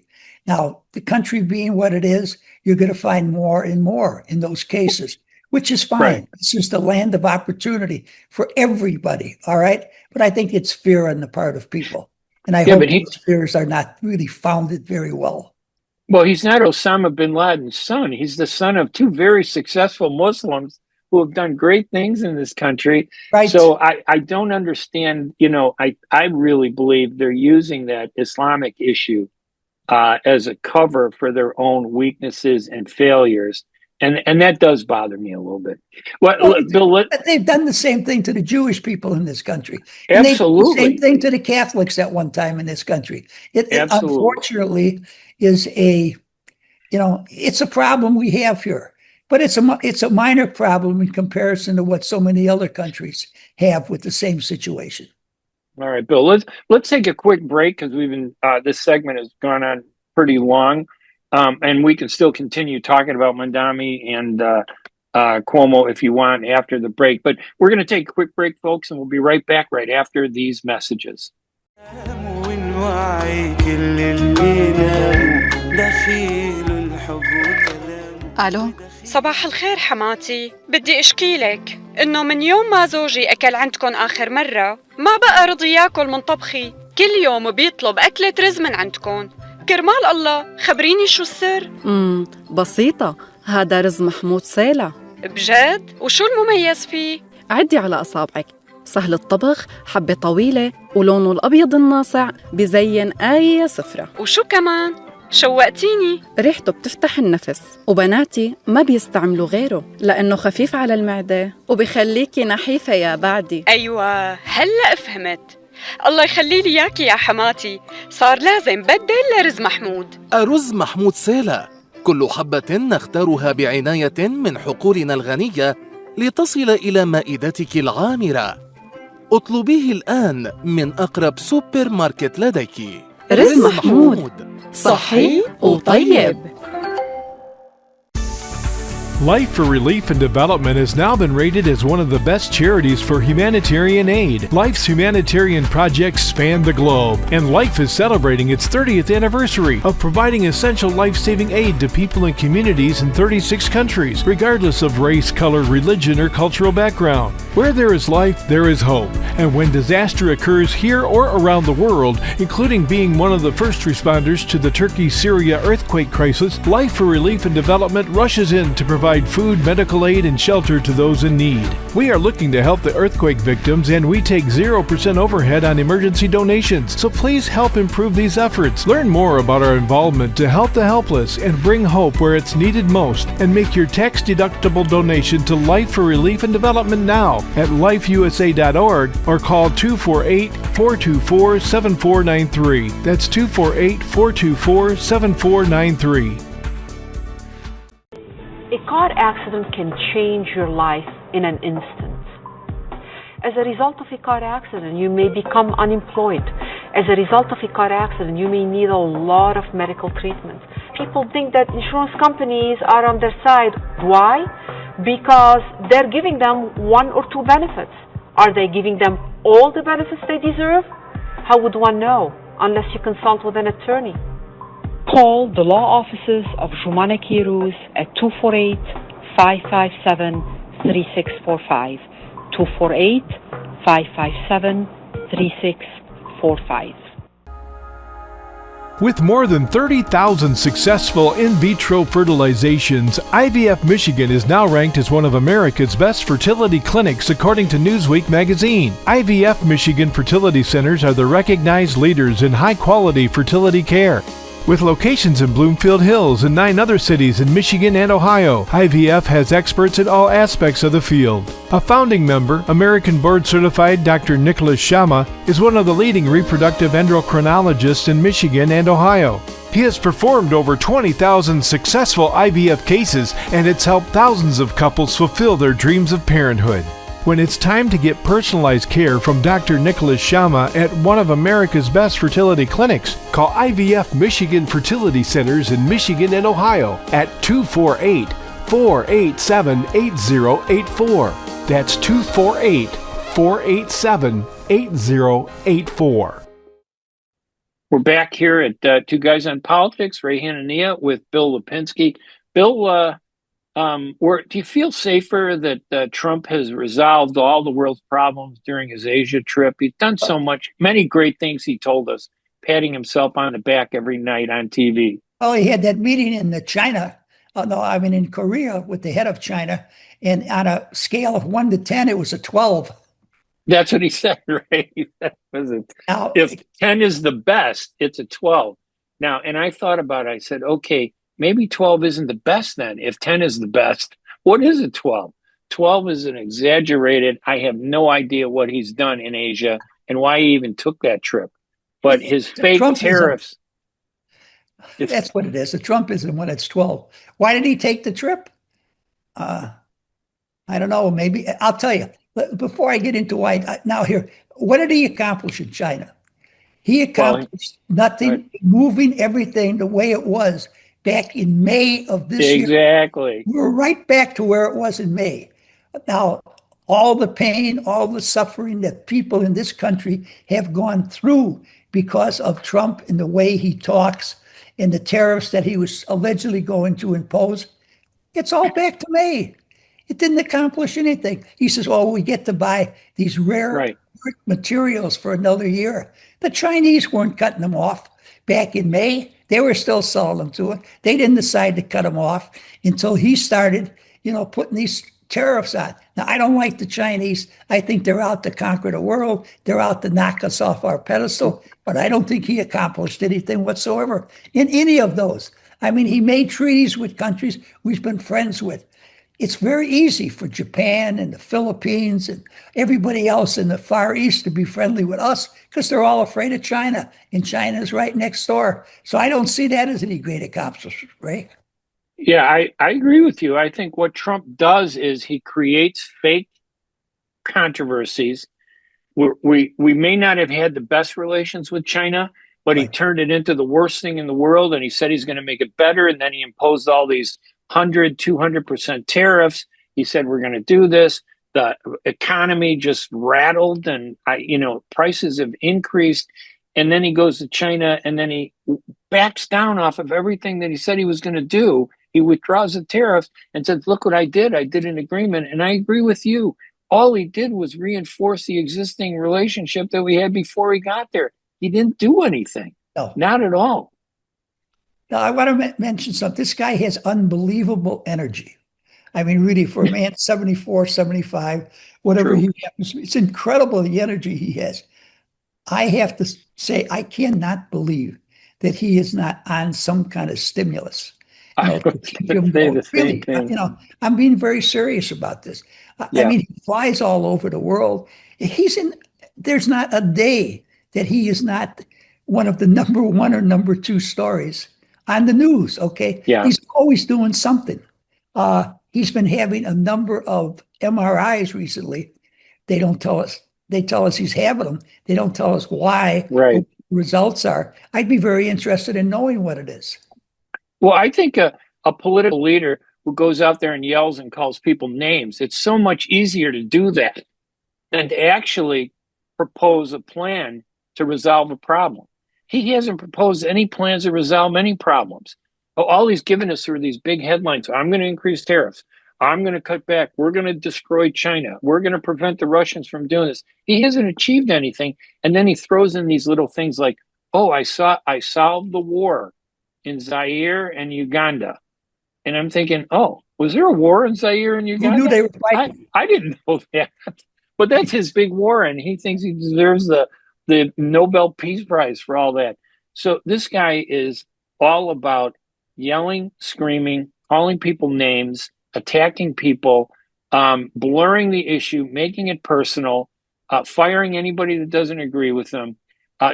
Now, the country being what it is, you're going to find more and more in those cases, which is fine. Right. It's just a land of opportunity for everybody. All right. But I think it's fear on the part of people. And I hope those fears are not really founded very well. Well, he's not Osama bin Laden's son. He's the son of two very successful Muslims who have done great things in this country. Right. So I don't understand, I really believe they're using that Islamic issue as a cover for their own weaknesses and failures. And that does bother me a little bit. Bill, they've done the same thing to the Jewish people in this country. And absolutely. The same thing to the Catholics at one time in this country. It unfortunately is it's a problem we have here. But it's a minor problem in comparison to what so many other countries have with the same situation. All right, Bill, let's take a quick break because we've been this segment has gone on pretty long. And we can still continue talking about Mamdani and Cuomo if you want after the break. But we're going to take a quick break, folks, and we'll be right back right after these messages. ألو صباح الخير حماتي، بدي اشكي لك انه من يوم ما زوجي اكل عندكم اخر مرة ما بقى رضي ياكل من طبخي، كل يوم بيطلب أكلة رز من عندكم. كرمال الله خبريني شو السر؟ بسيطة، هذا رز محمود سالة. بجد؟ وشو المميز فيه؟ عدي على أصابعك، سهل الطبخ، حبة طويلة، ولونه الأبيض الناصع بزين أي سفرة. وشو كمان؟ شوقتيني. ريحته بتفتح النفس، وبناتي ما بيستعملوا غيره لأنه خفيف على المعدة وبيخليكي نحيفة يا بعدي. أيوة هلأ فهمت. الله يخلي لي إياكي يا حماتي، صار لازم بدل لرز محمود. الرز محمود سالة، كل حبة نختارها بعناية من حقولنا الغنية لتصل إلى مائدتك العامرة. اطلبيه الآن من أقرب سوبر ماركت لديك. رز محمود صحي وطيب. Life for Relief and Development has now been rated as one of the best charities for humanitarian aid. Life's humanitarian projects span the globe, and Life is celebrating its 30th anniversary of providing essential life-saving aid to people and communities in 36 countries, regardless of race, color, religion, or cultural background. Where there is life, there is hope. And when disaster occurs here or around the world, including being one of the first responders to the Turkey-Syria earthquake crisis, Life for Relief and Development rushes in to provide food, medical aid, and shelter to those in need. We are looking to help the earthquake victims, and we take 0% overhead on emergency donations. So please help improve these efforts. Learn more about our involvement to help the helpless and bring hope where it's needed most, and make your tax-deductible donation to Life for Relief and Development now at lifeusa.org or call 248-424-7493. That's 248-424-7493. A car accident can change your life in an instant. As a result of a car accident, you may become unemployed. As a result of a car accident, you may need a lot of medical treatment. People think that insurance companies are on their side. Why? Because they're giving them one or two benefits. Are they giving them all the benefits they deserve? How would one know unless you consult with an attorney? Call the law offices of Jumana Kiruz at 248-557-3645. 248-557-3645. With more than 30,000 successful in vitro fertilizations, IVF Michigan is now ranked as one of America's best fertility clinics according to Newsweek magazine. IVF Michigan fertility centers are the recognized leaders in high-quality fertility care. With locations in Bloomfield Hills and 9 other cities in Michigan and Ohio, IVF has experts in all aspects of the field. A founding member, American board-certified Dr. Nicholas Shama, is one of the leading reproductive endocrinologists in Michigan and Ohio. He has performed over 20,000 successful IVF cases, and it's helped thousands of couples fulfill their dreams of parenthood. When it's time to get personalized care from Dr. Nicholas Shama at one of America's best fertility clinics, call IVF Michigan Fertility Centers in Michigan and Ohio at 248-487-8084. That's 248-487-8084. We're back here at Two Guys on Politics, Ray Hanania with Bill Lipinski. Bill, do you feel safer that Trump has resolved all the world's problems during his Asia trip? He's done so many great things, he told us, patting himself on the back every night on TV. Oh, he had that meeting in China, in Korea with the head of China, and on a scale of 1 to 10, it was a 12. That's what he said, right? If 10 is the best, it's a 12. Now, and I thought about it, I said, okay, maybe 12 isn't the best then. If 10 is the best, what is a 12? 12 is an exaggerated, I have no idea what he's done in Asia and why he even took that trip. But his fake Trumpism. Tariffs. That's what it is. The Trumpism when it's 12. Why did he take the trip? I don't know. Maybe I'll tell you. Before I get into why, what did he accomplish in China? He accomplished nothing, right. Moving everything the way it was back in May of this year. Exactly. We're right back to where it was in May. Now, all the pain, all the suffering that people in this country have gone through because of Trump and the way he talks and the tariffs that he was allegedly going to impose, it's all back to May. It didn't accomplish anything. He says, we get to buy these rare materials for another year. The Chinese weren't cutting them off back in May. They were still selling them to it. They didn't decide to cut them off until he started, putting these tariffs on. Now, I don't like the Chinese. I think they're out to conquer the world. They're out to knock us off our pedestal. But I don't think he accomplished anything whatsoever in any of those. He made treaties with countries we've been friends with. It's very easy for Japan and the Philippines and everybody else in the Far East to be friendly with us because they're all afraid of China, and China's right next door. So I don't see that as any great accomplishment, right? Yeah, I agree with you. I think what Trump does is he creates fake controversies. We may not have had the best relations with China, but he turned it into the worst thing in the world, and he said he's going to make it better, and then he imposed all these 200% tariffs. He said, we're going to do this. The economy just rattled and, prices have increased. And then he goes to China and then he backs down off of everything that he said he was going to do. He withdraws the tariffs and says, look what I did. I did an agreement. And I agree with you. All he did was reinforce the existing relationship that we had before he got there. He didn't do anything. No. Not at all. Now, I want to mention something. This guy has unbelievable energy. Really, for a man 74, 75, whatever he happens to be, it's incredible the energy he has. I have to say, I cannot believe that he is not on some kind of stimulus. I'm being very serious about this. He flies all over the world. There's not a day that he is not one of the number 1 or number 2 stories on the news, okay? Yeah. He's always doing something. He's been having a number of MRIs recently. They don't tell us. They tell us he's having them. They don't tell us why, what the results are. I'd be very interested in knowing what it is. Well, I think a political leader who goes out there and yells and calls people names, it's so much easier to do that than to actually propose a plan to resolve a problem. He hasn't proposed any plans to resolve any problems. All he's given us are these big headlines. I'm going to increase tariffs. I'm going to cut back. We're going to destroy China. We're going to prevent the Russians from doing this. He hasn't achieved anything. And then he throws in these little things like, I solved the war in Zaire and Uganda. And I'm thinking, was there a war in Zaire and Uganda? Who knew they were fighting? I didn't know that. But that's his big war, and he thinks he deserves the Nobel Peace Prize for all that. So this guy is all about yelling, screaming, calling people names, attacking people, blurring the issue, making it personal, firing anybody that doesn't agree with them,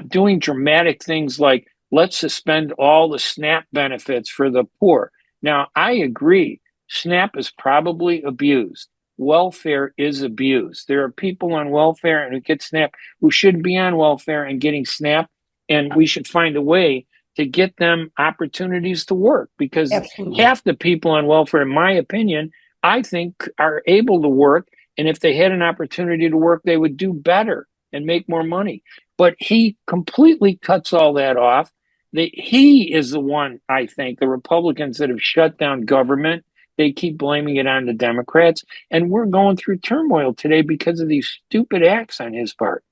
doing dramatic things like let's suspend all the SNAP benefits for the poor. Now, I agree, SNAP is probably abused. Welfare is abused. There are people on welfare and who get SNAP who shouldn't be on welfare and getting SNAP, and we should find a way to get them opportunities to work, because Absolutely. half the people on welfare, in my opinion, I think are able to work. And if they had an opportunity to work, they would do better and make more money. But he completely cuts all that off. He is the one, I think, the Republicans that have shut down government. They keep blaming it on the Democrats. And we're going through turmoil today because of these stupid acts on his part.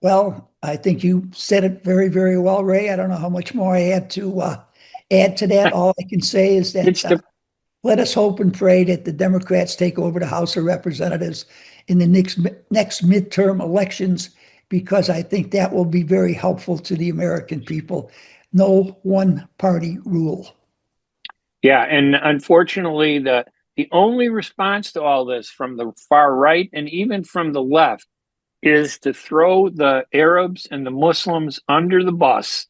Well, I think you said it very, very well, Ray. I don't know how much more I had to add to that. All I can say is that let us hope and pray that the Democrats take over the House of Representatives in the next midterm elections, because I think that will be very helpful to the American people. No one party rule. Yeah, and unfortunately, the only response to all this from the far right and even from the left is to throw the Arabs and the Muslims under the bus,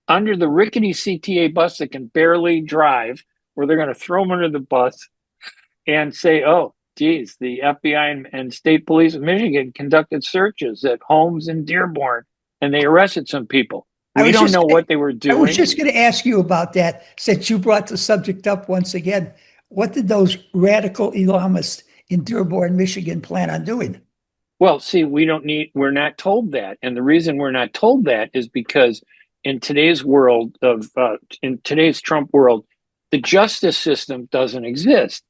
under the rickety CTA bus that can barely drive, where they're going to throw them under the bus and say, oh, geez, the FBI and state police of Michigan conducted searches at homes in Dearborn, and they arrested some people. We don't know what they were doing. I was just going to ask you about that, since you brought the subject up once again. What did those radical Islamists in Dearborn, Michigan plan on doing? Well, see, we're not told that. And the reason we're not told that is because in today's world in today's Trump world, the justice system doesn't exist.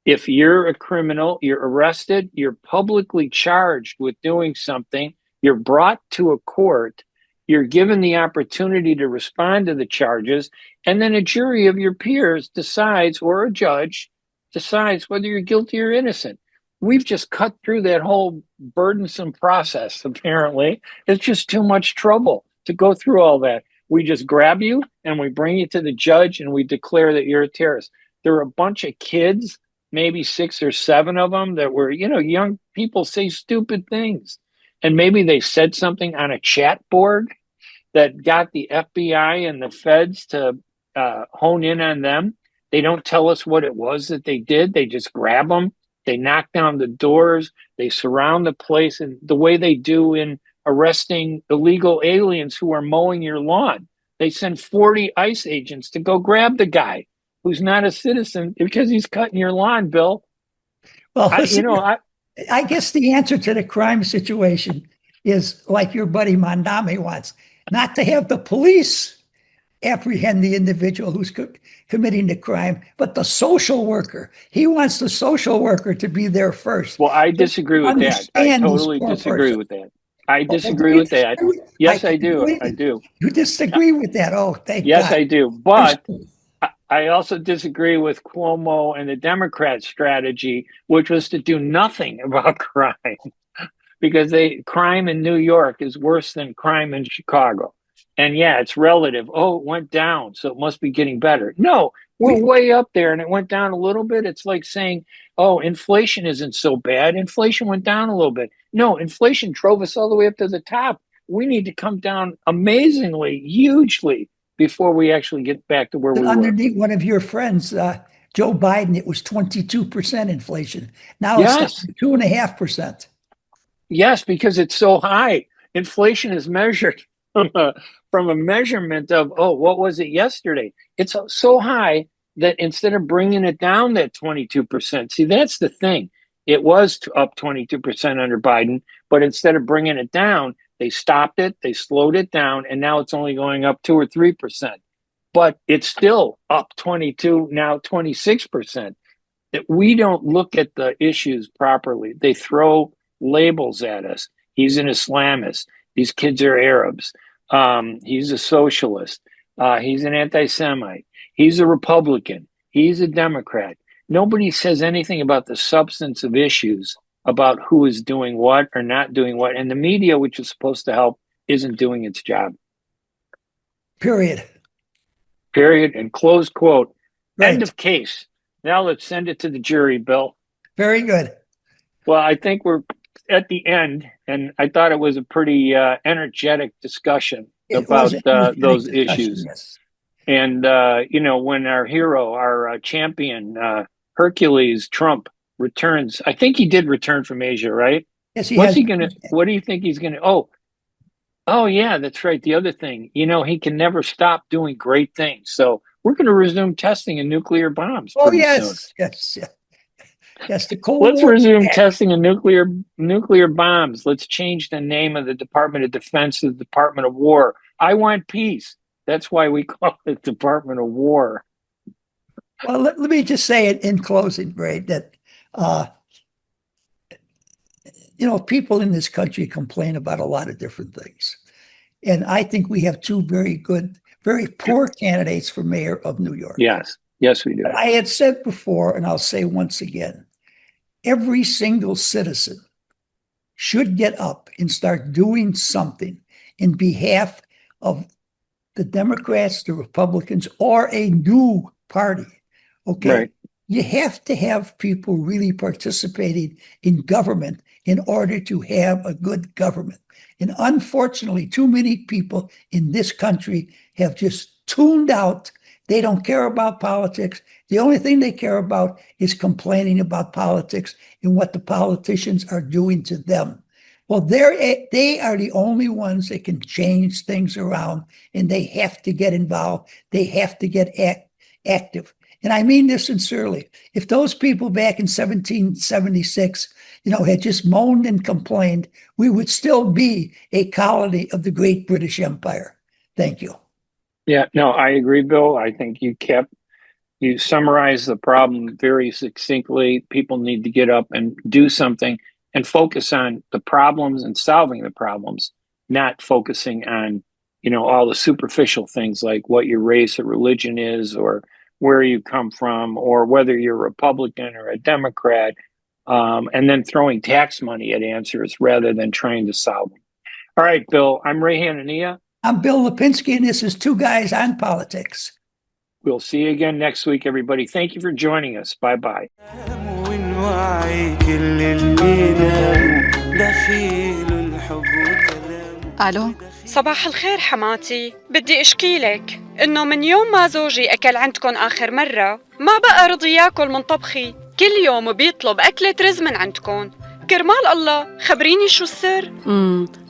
If you're a criminal, you're arrested, you're publicly charged with doing something, you're brought to a court, you're given the opportunity to respond to the charges, and then a jury of your peers decides, or a judge decides whether you're guilty or innocent. We've just cut through that whole burdensome process, apparently. It's just too much trouble to go through all that. We just grab you and we bring you to the judge and we declare that you're a terrorist. There are a bunch of kids, maybe 6 or 7 of them, that were, young people say stupid things. And maybe they said something on a chat board that got the FBI and the feds to hone in on them. They don't tell us what it was that they did. They just grab them. They knock down the doors. They surround the place, and the way they do in arresting illegal aliens who are mowing your lawn. They send 40 ICE agents to go grab the guy who's not a citizen because he's cutting your lawn, Bill. Well, I guess the answer to the crime situation is like your buddy Mamdani wants, not to have the police apprehend the individual who's committing the crime, but the social worker. He wants the social worker to be there first. Well, I disagree with that. I totally disagree with that. I disagree with that. Yes, I do. I do. You disagree with that? Oh, thank God. Yes, I do. But I also disagree with Cuomo and the Democrat strategy, which was to do nothing about crime, because crime in New York is worse than crime in Chicago. And yeah, it's relative. Oh, it went down, so it must be getting better. No, we're way up there and it went down a little bit. It's like saying, oh, inflation isn't so bad. Inflation went down a little bit. No, inflation drove us all the way up to the top. We need to come down amazingly, hugely, before we actually get back to where we were. Underneath one of your friends, Joe Biden, it was 22% inflation. Now it's 2.5%. Yes, because it's so high. Inflation is measured from a measurement of, oh, what was it yesterday? It's so high that instead of bringing it down that 22%, see, that's the thing. It was up 22% under Biden, but instead of bringing it down, they stopped it, they slowed it down, and now it's only going up 2 or 3%. But it's still up 22, now 26%. That we don't look at the issues properly. They throw labels at us. He's an Islamist. These kids are Arabs. He's a socialist. He's an anti-Semite. He's a Republican. He's a Democrat. Nobody says anything about the substance of issues, about who is doing what or not doing what. And the media, which is supposed to help, isn't doing its job. Period. period, and close quote. Right. End of case. Now let's send it to the jury, Bill. Very good. Well, I think we're at the end, and I thought it was a pretty energetic discussion about those issues. Yes. And, when our hero, our champion, Hercules Trump returns, I think he did return from Asia, right? Yes, he What has. do you think he's going to, oh, yeah, that's right. The other thing, he can never stop doing great things. So we're going to resume testing of nuclear bombs. Oh, soon. yes. Yes, the Cold Let's War resume back. testing of nuclear bombs. Let's change the name of the Department of Defense to the Department of War. I want peace. That's why we call it Department of War. Well, let me just say it in closing, Ray, that people in this country complain about a lot of different things. And I think we have two very good, very poor candidates for mayor of New York. Yes, we do. But I had said before, and I'll say once again, every single citizen should get up and start doing something in behalf of the Democrats, the Republicans, or a new party. Okay. Right. You have to have people really participating in government in order to have a good government. And unfortunately, too many people in this country have just tuned out. They don't care about politics. The only thing they care about is complaining about politics and what the politicians are doing to them. Well, they are the only ones that can change things around, and they have to get involved. They have to get active. And I mean this sincerely. If those people back in 1776, had just moaned and complained, we would still be a colony of the great British Empire. Thank you. Yeah, no, I agree, Bill. I think you summarized the problem very succinctly. People need to get up and do something and focus on the problems and solving the problems, not focusing on, all the superficial things like what your race or religion is, or where you come from, or whether you're a Republican or a Democrat, and then throwing tax money at answers rather than trying to solve them. All right, Bill, I'm Ray Hanania. I'm Bill Lipinski, and this is Two Guys on Politics. We'll see you again next week, everybody. Thank you for joining us. Bye-bye. الو صباح الخير حماتي، بدي اشكيلك انه من يوم ما زوجي اكل عندكن اخر مرة ما بقى رضي ياكل من طبخي، كل يوم بيطلب اكلة رز من عندكن. كرمال الله خبريني شو السر.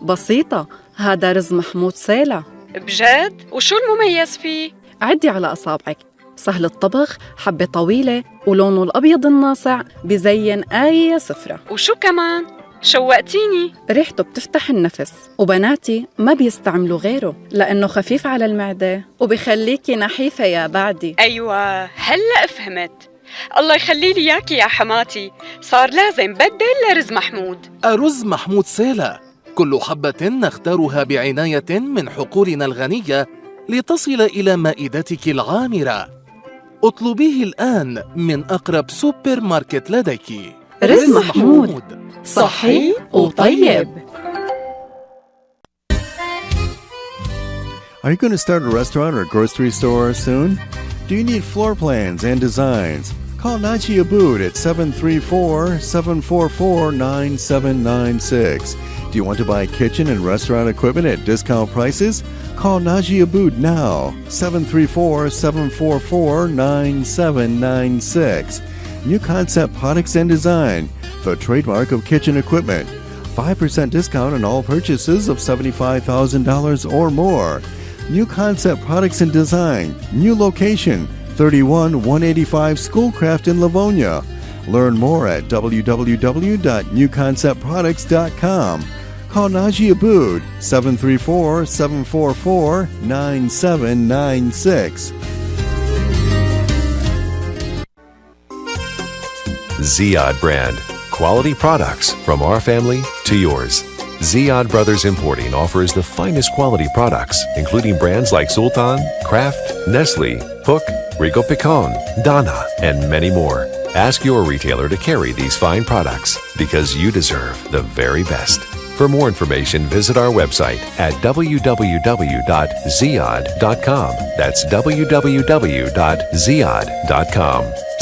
بسيطة، هذا رز محمود سيلة. بجد؟ وشو المميز فيه؟ عدي على أصابعك، سهل الطبخ، حبة طويلة، ولونه الأبيض الناصع بزين أي سفرة. وشو كمان؟ شوقتيني. ريحته بتفتح النفس، وبناتي ما بيستعملوا غيره لأنه خفيف على المعدة وبيخليكي نحيفة يا بعدي. أيوة، هلأ فهمت. الله يخلي لي إياكي يا حماتي، صار لازم بدل لرز محمود. الرز محمود سيلة، كل حبة نختارها بعناية من حقولنا الغنية لتصل إلى مائدتك العامرة. اطلبيه الآن من أقرب سوبر ماركت لديك. رز محمود صحي وطيب. Are you going to start a restaurant or grocery store soon? Do you need floor plans and designs? Call Naji Abood at 734-744-9796. Do you want to buy kitchen and restaurant equipment at discount prices? Call Naji Abood now, 734-744-9796. New Concept Products and Design, the trademark of kitchen equipment. 5% discount on all purchases of $75,000 or more. New Concept Products and Design, new location, 31185 Schoolcraft in Livonia. Learn more at www.newconceptproducts.com. Call Naji Abood, 734-744-9796. Ziyad brand. Quality products from our family to yours. Ziyad Brothers Importing offers the finest quality products, including brands like Sultan, Kraft, Nestle, Hook, Rico Picon, Donna, and many more. Ask your retailer to carry these fine products because you deserve the very best. For more information, visit our website at www.ziad.com. That's www.ziad.com.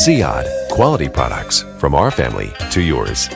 Ziad, quality products from our family to yours.